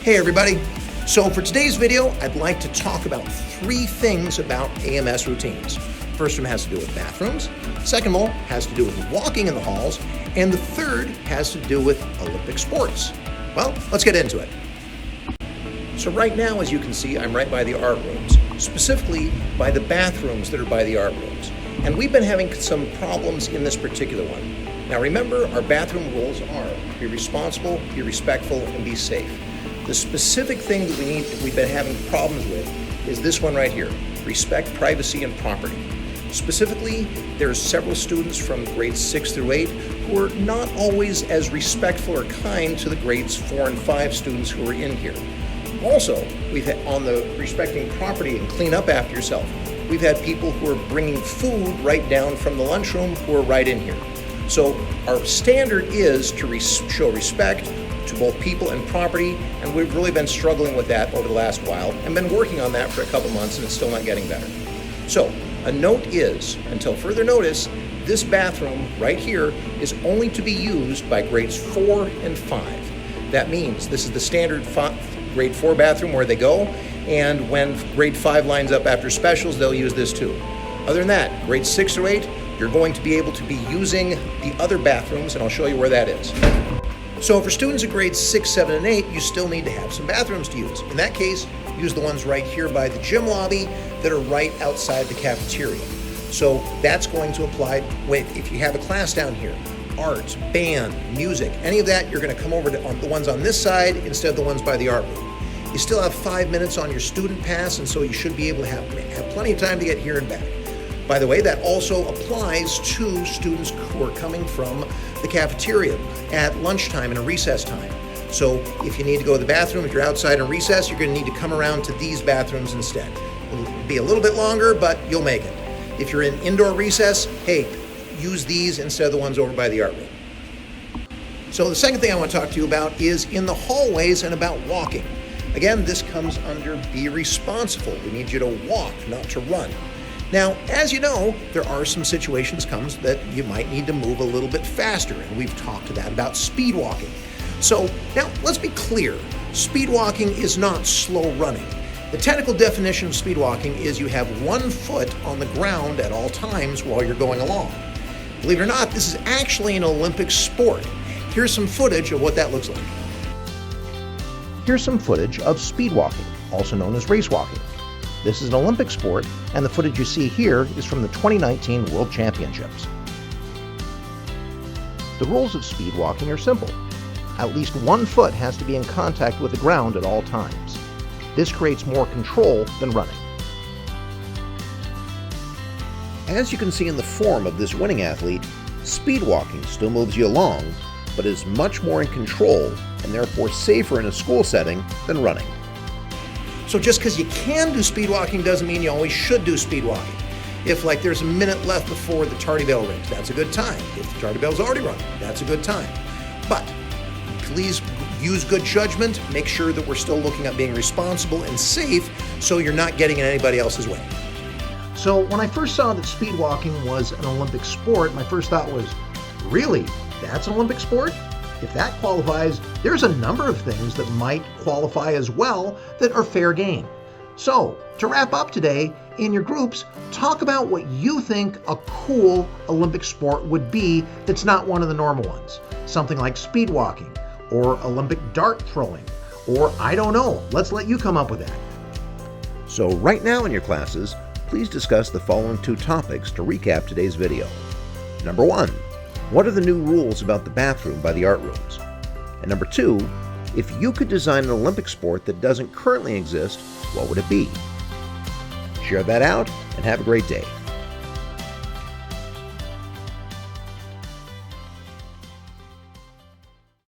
Hey everybody! So for today's video, I'd like to talk about 3 things about AMS routines. First one has to do with bathrooms, second one has to do with walking in the halls, and the third has to do with Olympic sports. Well, let's get into it. So right now, as you can see, I'm right by the art rooms, specifically by the bathrooms that are by the art rooms. And we've been having some problems in this particular one. Now remember, our bathroom rules are be responsible, be respectful, and be safe. The specific thing that we've been having problems with is this one right here, respect privacy and property. Specifically, there's several students from grades 6 through 8 who are not always as respectful or kind to the grades 4 and 5 students who are in here. Also, we've had, on the respecting property and clean up after yourself, we've had people who are bringing food right down from the lunchroom who are right in here. So our standard is to show respect to both people and property, and we've really been struggling with that over the last while and been working on that for a couple months, and it's still not getting better. So a note is, until further notice, this bathroom right here is only to be used by grades 4 and 5. That means this is the standard grade 4 bathroom where they go, and when grade 5 lines up after specials, they'll use this too. Other than that, grades 6 through 8, you're going to be able to be using the other bathrooms, and I'll show you where that is. So for students at grades 6, 7, and 8, you still need to have some bathrooms to use. In that case, use the ones right here by the gym lobby that are right outside the cafeteria. So that's going to apply if you have a class down here, art, band, music, any of that, you're going to come over to the ones on this side instead of the ones by the art room. You still have 5 minutes on your student pass, and so you should be able to have plenty of time to get here and back. By the way, that also applies to students who are coming from the cafeteria at lunchtime and a recess time. So if you need to go to the bathroom, if you're outside in recess, you're going to need to come around to these bathrooms instead. It'll be a little bit longer, but you'll make it. If you're in indoor recess, hey, use these instead of the ones over by the art room. So the second thing I want to talk to you about is in the hallways and about walking. Again, this comes under be responsible. We need you to walk, not to run. Now, as you know, there are some situations that you might need to move a little bit faster, and we've talked about speed walking. So now let's be clear, speed walking is not slow running. The technical definition of speed walking is you have 1 foot on the ground at all times while you're going along. Believe it or not, this is actually an Olympic sport. Here's some footage of what that looks like. Here's some footage of speed walking, also known as race walking. This is an Olympic sport, and the footage you see here is from the 2019 World Championships. The rules of speed walking are simple. At least 1 foot has to be in contact with the ground at all times. This creates more control than running. As you can see in the form of this winning athlete, speed walking still moves you along, but is much more in control and therefore safer in a school setting than running. So just because you can do speed walking doesn't mean you always should do speed walking. If there's a minute left before the tardy bell rings, that's a good time. If the tardy bell's already rung, that's a good time. But please use good judgment. Make sure that we're still looking at being responsible and safe so you're not getting in anybody else's way. So when I first saw that speed walking was an Olympic sport, my first thought was, really? That's an Olympic sport? If that qualifies, there's a number of things that might qualify as well that are fair game. So, to wrap up today, in your groups, talk about what you think a cool Olympic sport would be that's not one of the normal ones. Something like speed walking, or Olympic dart throwing, or I don't know. Let's let you come up with that. So right now in your classes, please discuss the following 2 topics to recap today's video. Number 1. What are the new rules about the bathroom by the art rooms? And number 2, if you could design an Olympic sport that doesn't currently exist, what would it be? Share that out and have a great day.